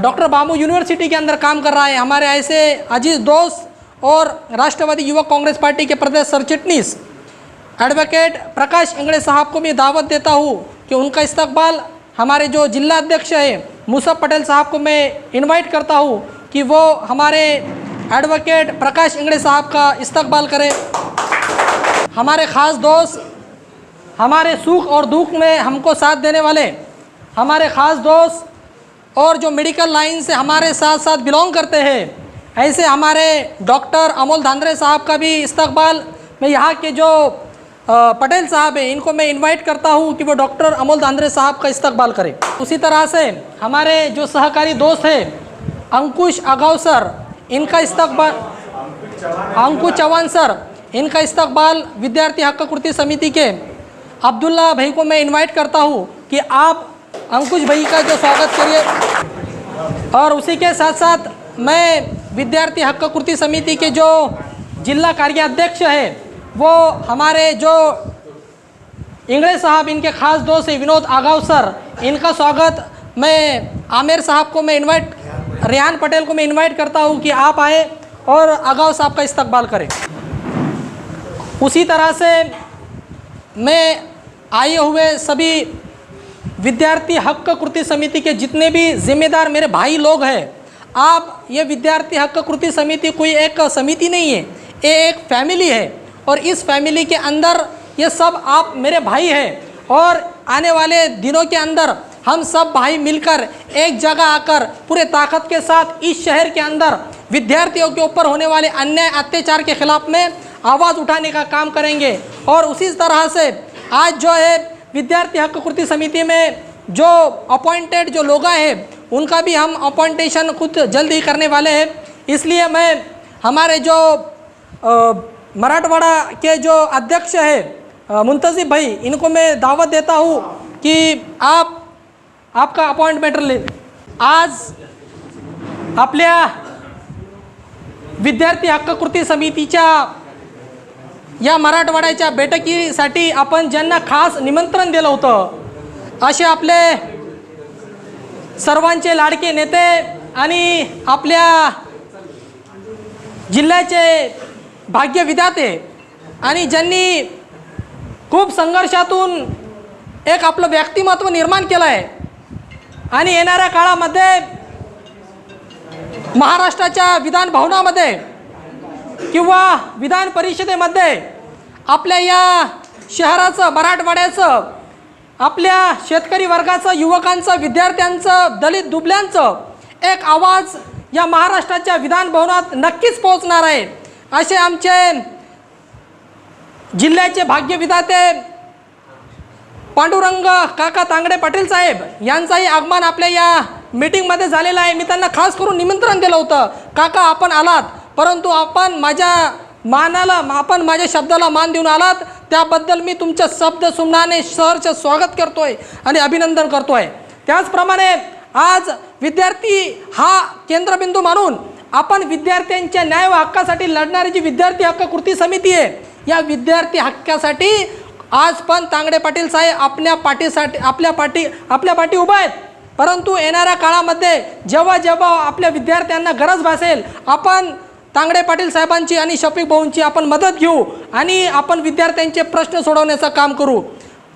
डॉक्टर बाबू यूनिवर्सिटी के अंदर काम कर रहा है. हमारे ऐसे अजीज़ दोस्त और राष्ट्रवादी युवा कांग्रेस पार्टी के प्रदेश सरचिटनीस एडवोकेट प्रकाश इंगड़े साहब को मैं दावत देता हूँ कि उनका इस्तकबाल, हमारे जो जिला अध्यक्ष है मुसब पटेल साहब को मैं इनवाइट करता हूँ कि वो हमारे एडवोकेट प्रकाश इंगड़े साहब का इस्तकबाल करें. हमारे ख़ास दोस्त, हमारे सुख और दुख में हमको साथ देने वाले हमारे ख़ास दोस्त और जो मेडिकल लाइन से हमारे साथ साथ बिलोंग करते हैं, ऐसे हमारे डॉक्टर अमोल धांधरे साहब का भी इस्तकबाल, मैं यहाँ के जो पटेल साहब हैं इनको मैं इनवाइट करता हूँ कि वो डॉक्टर अमोल धांधरे साहब का इस्तकबाल करें। उसी तरह से हमारे जो सहकारी दोस्त हैं अंकुश अगाव सर, इनका इस्तकबाल, अंकुश चौहान सर, इनका इस्तकबाल विद्यार्थी हक्क कृति समिति के अब्दुल्ला भाई को मैं इनवाइट करता हूँ कि आप अंकुश भाई का जो स्वागत करिए। और उसी के साथ साथ मैं विद्यार्थी हक्क कृति समिति के जो जिला कार्याध्यक्ष है वो हमारे जो इंग्लिश साहब, इनके खास दोस्त है विनोद आगाव सर, इनका स्वागत मैं आमिर साहब को मैं इनवाइट, रेहान पटेल को मैं इनवाइट करता हूँ कि आप आए और आगाव साहब का इस्तकबाल करें। उसी तरह से मैं आए हुए सभी विद्यार्थी हक्क कृति समिति के जितने भी जिम्मेदार मेरे भाई लोग हैं, आप, ये विद्यार्थी हक्क कृति समिति कोई एक समिति नहीं है, ये एक फैमिली है और इस फैमिली के अंदर ये सब आप मेरे भाई हैं और आने वाले दिनों के अंदर हम सब भाई मिलकर एक जगह आकर पूरे ताकत के साथ इस शहर के अंदर विद्यार्थियों के ऊपर होने वाले अन्याय अत्याचार के खिलाफ में आवाज़ उठाने का काम करेंगे। और उसी तरह से आज जो है विद्यार्थी हक्क कृति समिति में जो अपॉइंटेड जो लोग हैं उनका भी हम अपॉइंटेशन खुद जल्द ही करने वाले हैं। इसलिए मैं हमारे जो मराठवाड़ा के जो अध्यक्ष है मुंतजिब भाई, इनको मैं दावत देता हूँ कि आपका अपॉइंटमेंट ले। आज आपल्या विद्यार्थी हक्क कृती समितीच्या या मराठवाड्याच्या बैठकीसाठी आपण ज्यांना खास निमंत्रण दिलं होतं असे आपले सर्वांचे लाडके नेते आणि आपल्या जिल्ह्याचे भाग्यविधाते आणि ज्यांनी खूप संघर्षातून एक आपलं व्यक्तिमत्व निर्माण केलं आहे आणि येणाऱ्या काळामध्ये महाराष्ट्राच्या विधान भवनामध्ये किंवा विधान परिषदेमध्ये आपल्या या शहराचं, मराठवाड्याचं, आपल्या शेतकरी वर्गाचं, युवकांचं, विद्यार्थ्यांचं, दलित दुबल्यांचं एक आवाज या महाराष्ट्राच्या विधान भवनात नक्कीच पोहोचणार आहे असे आमचे जिल्ह्याचे भाग्यविधाते पांडुरंग काका तांगडे पाटील साहेब यांचाही आगमन आपल्या या मीटिंगमध्ये झालेला आहे। मी त्यांना खास करून निमंत्रण दिलं होतं, काका आपण आलात, परंतु आपण माझ्या शब्दाला मान देऊन आलात, त्याबद्दल मी तुमच्या शब्द सुमनाने सहर्ष स्वागत करतोय आणि अभिनंदन करतोय। त्याचप्रमाणे आज विद्यार्थी हा केंद्रबिंदू मानून आपण विद्यार्थ्यांच्या न्याय व हक्कासाठी लढणारी जी विद्यार्थी हक्क कृती समिती आहे, या विद्यार्थी हक्कासाठी आज पण तांगडे पाटील साहेब आपल्या पाठी उभा आहेत। परंतु येणाऱ्या काळामध्ये जेव्हा जेव्हा आपल्या विद्यार्थ्यांना गरज भासेल, आपण तांगडे पाटील साहेबांची आणि शफीक भाऊंची आपण मदत घेऊ आणि आपण विद्यार्थ्यांचे प्रश्न सोडवण्याचं काम करू।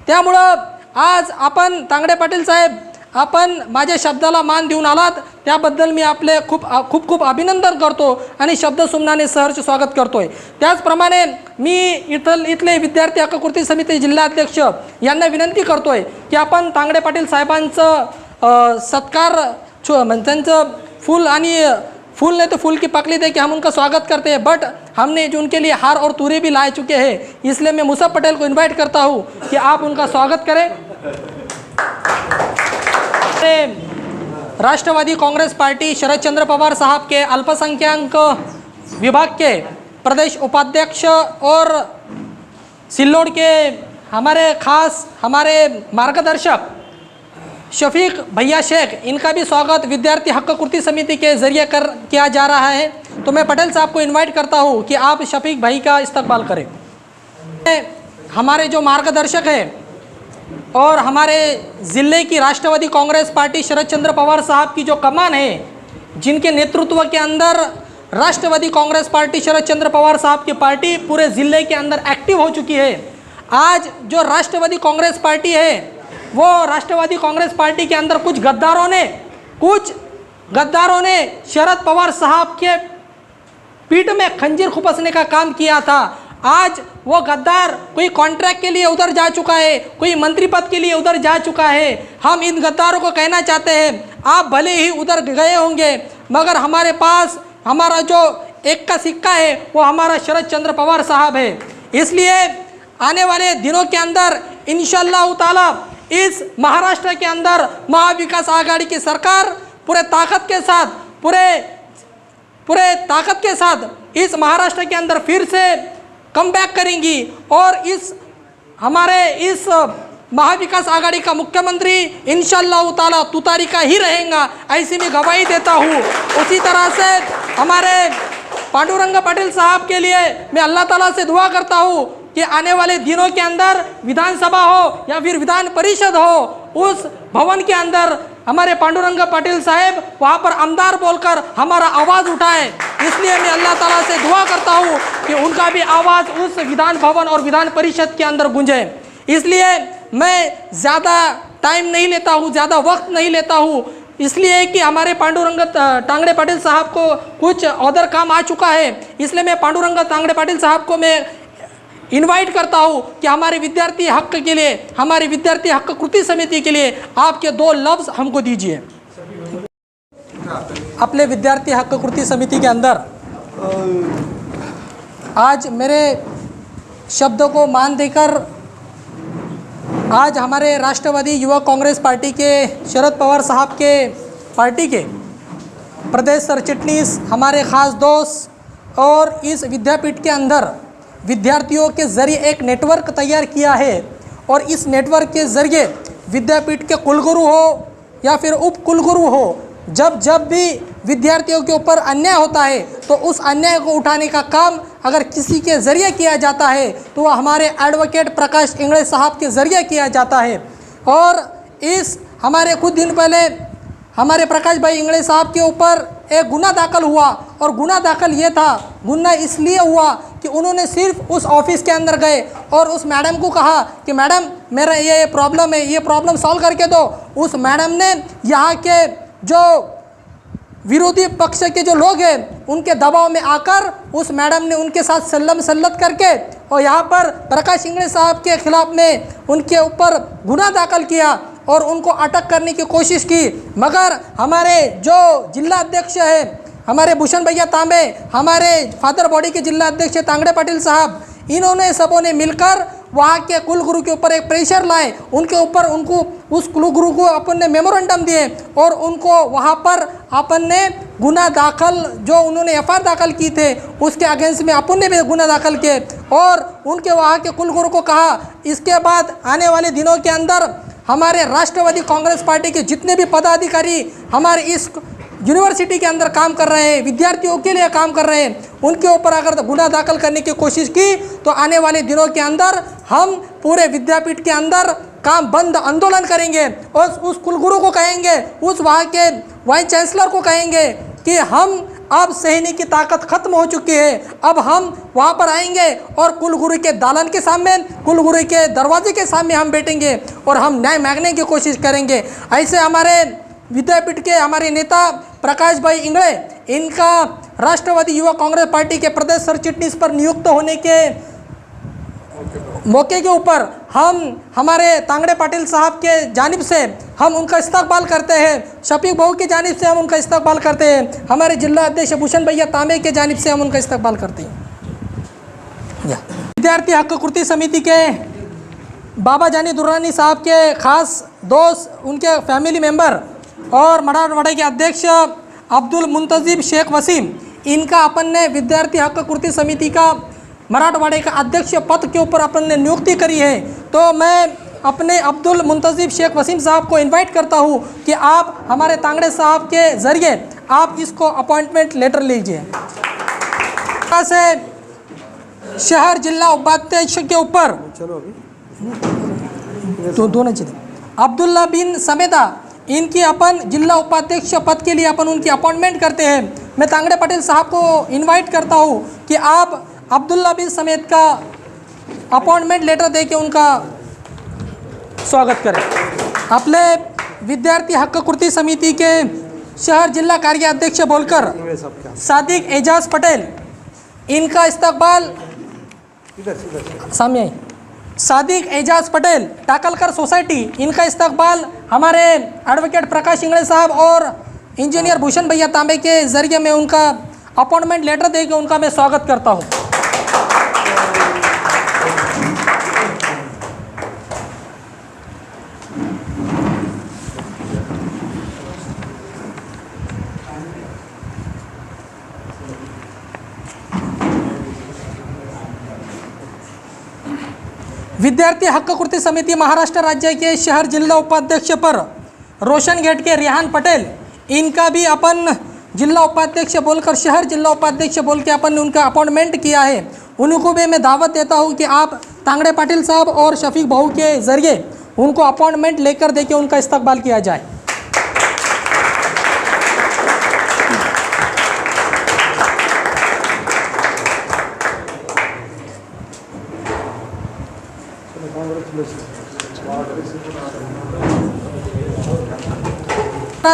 त्यामुळं आज आपण तांगडे पाटील साहेब, आपण माझ्या शब्दाला मान देऊन आलात, त्याबद्दल मी आपले खूप अभिनंदन करतो आणि शब्द सुमनाने सहर्ष स्वागत करतोय। त्याचप्रमाणे मी इथले विद्यार्थी हक्क कृती समिती जिल्हाध्यक्ष यांना विनंती करतोय की आपण तांगडे पाटील साहेबांचं सत्कार, त्यांचं फूल नहीं तो फूल की पकड़ी दे के हम उनका स्वागत करते हैं, बट हमने जो उनके लिए हार और तूरे भी लाए चुके हैं, इसलिए मैं मुसब पटेल को इनवाइट करता हूं कि आप उनका स्वागत करें। राष्ट्रवादी कांग्रेस पार्टी शरद चंद्र पवार साहब के अल्पसंख्यक विभाग के प्रदेश उपाध्यक्ष और सिल्लोड के हमारे मार्गदर्शक शफीक भैया शेख, इनका भी स्वागत विद्यार्थी हक्क कृति समिति के ज़रिए किया जा रहा है। तो मैं पटेल साहब को इनवाइट करता हूं कि आप शफीक भाई का इस्तकबाल करें। हमारे जो मार्गदर्शक हैं और हमारे ज़िले की राष्ट्रवादी कांग्रेस पार्टी शरद चंद्र पवार साहब की जो कमान है, जिनके नेतृत्व के अंदर राष्ट्रवादी कांग्रेस पार्टी शरद चंद्र पवार साहब की पार्टी पूरे ज़िले के अंदर एक्टिव हो चुकी है। आज जो राष्ट्रवादी कांग्रेस पार्टी है, वो राष्ट्रवादी कांग्रेस पार्टी के अंदर कुछ गद्दारों ने शरद पवार साहब के पीठ में खंजीर खुपसने का काम किया था आज वो गद्दार कोई कॉन्ट्रैक्ट के लिए उधर जा चुका है, कोई मंत्री पद के लिए उधर जा चुका है। हम इन गद्दारों को कहना चाहते हैं, आप भले ही उधर गए होंगे, मगर हमारे पास हमारा जो एक का सिक्का है वो हमारा शरद चंद्र पवार साहब है। इसलिए आने वाले दिनों के अंदर इंशाअल्लाह ताला इस महाराष्ट्र के अंदर महाविकास आघाड़ी की सरकार पूरे ताकत के साथ इस महाराष्ट्र के अंदर फिर से कम बैक करेंगी और इस हमारे इस महाविकास आघाड़ी का मुख्यमंत्री इंशाअल्लाह ताला तुतारी का ही रहेगा, ऐसी मैं गवाही देता हूँ। उसी तरह से हमारे पांडुरंग पाटिल साहब के लिए मैं अल्लाह ताला से दुआ करता हूँ कि आने वाले दिनों के अंदर विधानसभा हो या फिर विधान परिषद हो, उस भवन के अंदर हमारे पांडुरंग पाटिल साहब वहाँ पर आमदार बोलकर हमारा आवाज़ उठाए। इसलिए मैं अल्लाह ताला से दुआ करता हूँ कि उनका भी आवाज़ उस विधान भवन और विधान परिषद के अंदर गूंजे। इसलिए मैं ज़्यादा टाइम नहीं लेता हूँ, ज़्यादा वक्त नहीं लेता हूँ, इसलिए कि हमारे पांडुरंग तांगड़े पाटिल साहब को कुछ अदर काम आ चुका है। इसलिए मैं पांडुरंग तांगड़े पाटिल साहब को मैं इनवाइट करता हूँ कि हमारे विद्यार्थी हक के लिए, हमारी विद्यार्थी हक कृति समिति के लिए आपके 2 लफ्ज़ हमको दीजिए। अपने विद्यार्थी हक कृति समिति के अंदर आज मेरे शब्दों को मान देकर आज हमारे राष्ट्रवादी युवा कांग्रेस पार्टी के शरद पवार साहब के पार्टी के प्रदेश सरचिटनीस, हमारे ख़ास दोस्त और इस विद्यापीठ के अंदर विद्यार्थियों के ज़रिए एक नेटवर्क तैयार किया है और इस नेटवर्क के ज़रिए विद्यापीठ के कुलगुरु हो या फिर उप कुलगुरु हो, जब भी विद्यार्थियों के ऊपर अन्याय होता है तो उस अन्याय को उठाने का काम अगर किसी के ज़रिए किया जाता है तो वह हमारे एडवोकेट प्रकाश इंगड़े साहब के ज़रिए किया जाता है। और इस हमारे कुछ दिन पहले हमारे प्रकाश भाई इंगड़े साहब के ऊपर एक गुना दाखिल हुआ और गुना दाखिल ये था, गुना इसलिए हुआ कि उन्होंने सिर्फ उस ऑफिस के अंदर गए और उस मैडम को कहा कि मैडम मेरा ये प्रॉब्लम है, ये प्रॉब्लम सॉल्व करके दो। उस मैडम ने यहाँ के जो विरोधी पक्ष के जो लोग हैं उनके दबाव में आकर उस मैडम ने उनके साथ सल्लम सल्लत करके और यहाँ पर प्रकाश इंगड़े साहब के खिलाफ में उनके ऊपर गुना दाखिल किया और उनको अटक करने की कोशिश की। मगर हमारे जो जिला अध्यक्ष है हमारे भूषण भैया तांबे, हमारे फादर बॉडी के जिला अध्यक्ष तांगड़े पाटिल साहब, इन्होंने सबों ने मिलकर वहाँ के कुलगुरु के ऊपर एक प्रेशर लाए, उनके ऊपर उनको उस कुलगुरु को अपन ने मेमोरेंडम दिए और उनको वहाँ पर अपन ने गुना दाखिल जो उन्होंने एफआईआर दाखिल की थे उसके अगेंस्ट में अपन ने भी गुना दाखिल किए और उनके वहाँ के कुलगुरु को कहा इसके बाद आने वाले दिनों के अंदर हमारे राष्ट्रवादी कांग्रेस पार्टी के जितने भी पदाधिकारी हमारे इस यूनिवर्सिटी के अंदर काम कर रहे हैं, विद्यार्थियों के लिए काम कर रहे हैं, उनके ऊपर अगर गुना दाखिल करने की कोशिश की तो आने वाले दिनों के अंदर हम पूरे विद्यापीठ के अंदर काम बंद आंदोलन करेंगे और उस कुलगुरु को कहेंगे, उस वहाँ के वाइस चांसलर को कहेंगे कि हम अब सहने की ताकत खत्म हो चुकी है, अब हम वहाँ पर आएंगे और कुलगुरु के दालन के सामने, कुलगुरु के दरवाजे के सामने हम बैठेंगे और हम न्याय मांगने की कोशिश करेंगे। ऐसे हमारे विद्यापीठ के हमारे नेता प्रकाश भाई इंगड़े, इनका राष्ट्रवादी युवा कांग्रेस पार्टी के प्रदेश सरचिटनीस पर नियुक्त होने के मौके के ऊपर हम हमारे तांगड़े पाटिल साहब के जानिब से हम उनका इस्तकबाल करते हैं, शफीक भाऊ की जानिब से हम उनका इस्तकबाल करते हैं, हमारे जिला अध्यक्ष भूषण भैया तांबे के जानिब से हम उनका इस्तकबाल करते हैं। विद्यार्थी हक कृति समिति के बाबा जानी दुर्रानी साहब के खास दोस्त, उनके फैमिली मेंबर और मराठवाड़ा के अध्यक्ष अब्दुल मुंतजिब शेख वसीम, इनका अपन ने विद्यार्थी हक कृति समिति का मराठवाड़े का अध्यक्ष पद के ऊपर अपन ने नियुक्ति करी है। तो मैं अपने अब्दुल मुंतजिब शेख वसीम साहब को इनवाइट करता हूँ कि आप हमारे तांगड़े साहब के ज़रिए आप इसको अपॉइंटमेंट लेटर लीजिए। से शहर जिला उपाध्यक्ष के ऊपर दोनों चीज़ें अब्दुल्ला बिन समेदा, इनकी अपन जिला उपाध्यक्ष पद के लिए अपन उनकी अपॉइंटमेंट करते हैं। मैं तांगड़े पाटिल साहब को इनवाइट करता हूँ कि आप अब्दुल्ला बिन समेद का अपॉइंटमेंट लेटर दे के उनका स्वागत करें। अपने विद्यार्थी हक कृति समिति के शहर जिला कार्याध्यक्ष बोलकर सादिक एजाज पटेल, इनका इस्तकबाल सामने सादिक एजाज पटेल टाकलकर सोसाइटी, इनका इस्तकबाल हमारे एडवोकेट प्रकाश इंगड़े साहब और इंजीनियर भूषण भैया तांबे के ज़रिए मैं उनका अपॉइंटमेंट लेटर दे के उनका मैं स्वागत करता हूँ। विद्यार्थी हक्क कृति समिति महाराष्ट्र राज्य के शहर जिला उपाध्यक्ष पर रोशन गेट के रेहान पटेल, इनका भी अपन जिला उपाध्यक्ष बोलकर शहर जिला उपाध्यक्ष बोल के अपन ने उनका अपॉइंटमेंट किया है। उनको भी मैं दावत देता हूं कि आप तांगड़े पाटिल साहब और शफीक भाऊ के ज़रिए उनको अपॉइंटमेंट लेकर देके उनका इस्तकबाल किया जाए।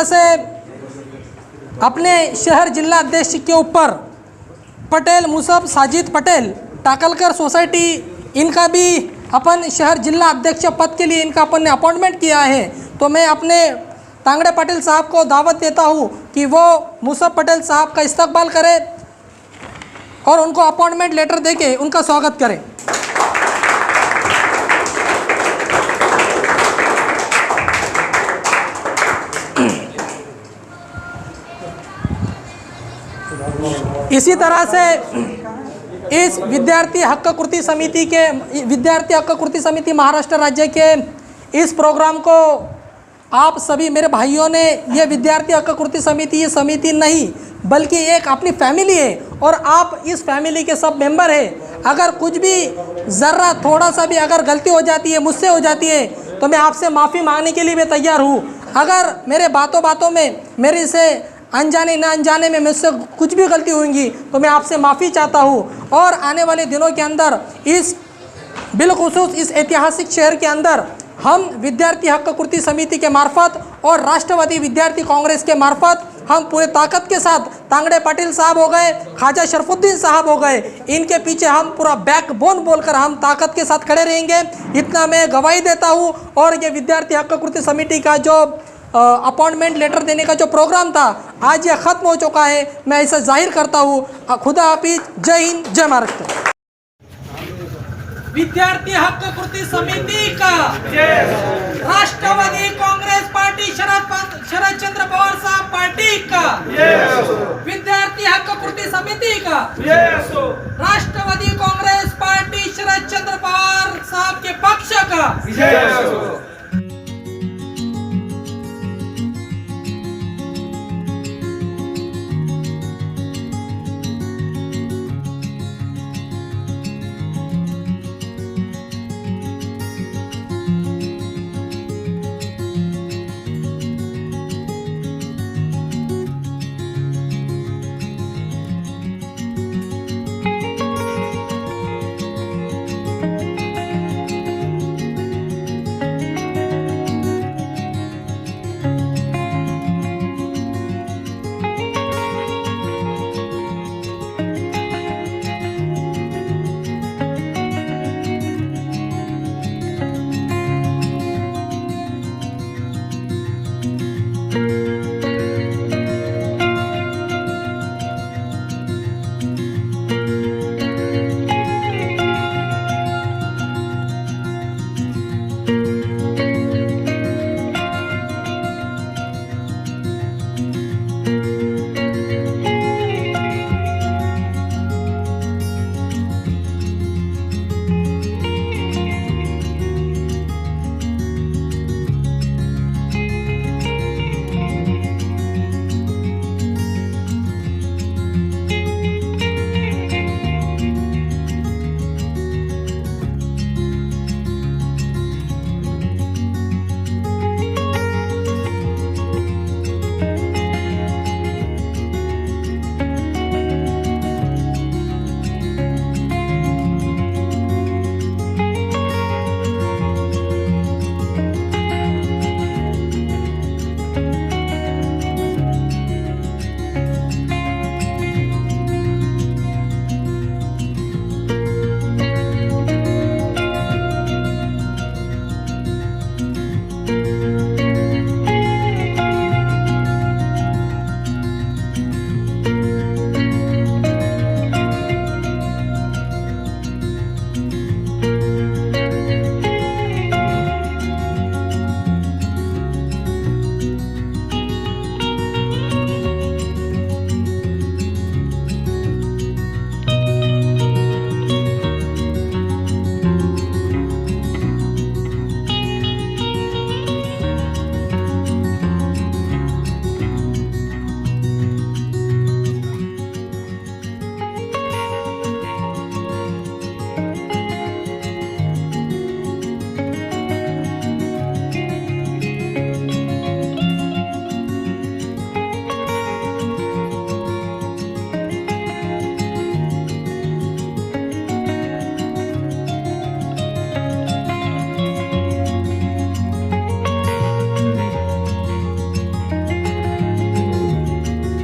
से अपने शहर जिला अध्यक्ष के ऊपर पटेल मुसब साजिद पटेल टाकलकर सोसाइटी, इनका भी अपन शहर जिला अध्यक्ष पद के लिए इनका अपन ने अपॉइंटमेंट किया है। तो मैं अपने तांगड़े पाटिल साहब को दावत देता हूं कि वो मुसब पटेल साहब का इस्तकबाल करें और उनको अपॉइंटमेंट लेटर देके उनका स्वागत करें। इसी तरह से इस विद्यार्थी हक्क कृति समिति महाराष्ट्र राज्य के इस प्रोग्राम को आप सभी मेरे भाइयों ने, ये विद्यार्थी हक्क कृति समिति ये समिति नहीं बल्कि एक अपनी फैमिली है और आप इस फैमिली के सब मेंबर हैं। अगर कुछ भी ज़रा थोड़ा सा भी अगर गलती हो जाती है, मुझसे हो जाती है, तो मैं आपसे माफ़ी मांगने के लिए मैं तैयार हूँ। अगर मेरे बातों में मेरे से अनजाने न अनजाने में मुझसे कुछ भी गलती होगी तो मैं आपसे माफ़ी चाहता हूँ। और आने वाले दिनों के अंदर इस बिलखुसूस इस ऐतिहासिक शहर के अंदर हम विद्यार्थी हक्क कृति समिति के मार्फत और राष्ट्रवादी विद्यार्थी कांग्रेस के मार्फत हम पूरे ताकत के साथ तांगड़े पाटिल साहब हो गए, ख्वाजा शरफुद्दीन साहब हो गए, इनके पीछे हम पूरा बैकबोन बोलकर हम ताकत के साथ खड़े रहेंगे। इतना मैं गवाही देता हूँ। और ये विद्यार्थी हक्क कृति समिति का जो अपॉइंटमेंट लेटर देने का जो प्रोग्राम था आज ये ख़त्म हो चुका है। मैं ऐसा जाहिर करता हूँ। खुदा हाफिज, जय हिंद, जय महाराष्ट्र। विद्यार्थी हक्क कृति समिति का, राष्ट्रवादी कांग्रेस पार्टी शरद चंद्र पवार साहब पार्टी का, विद्यार्थी हक्क कृति समिति का, राष्ट्रवादी कांग्रेस पार्टी शरद चंद्र पवार साहब के पक्ष का।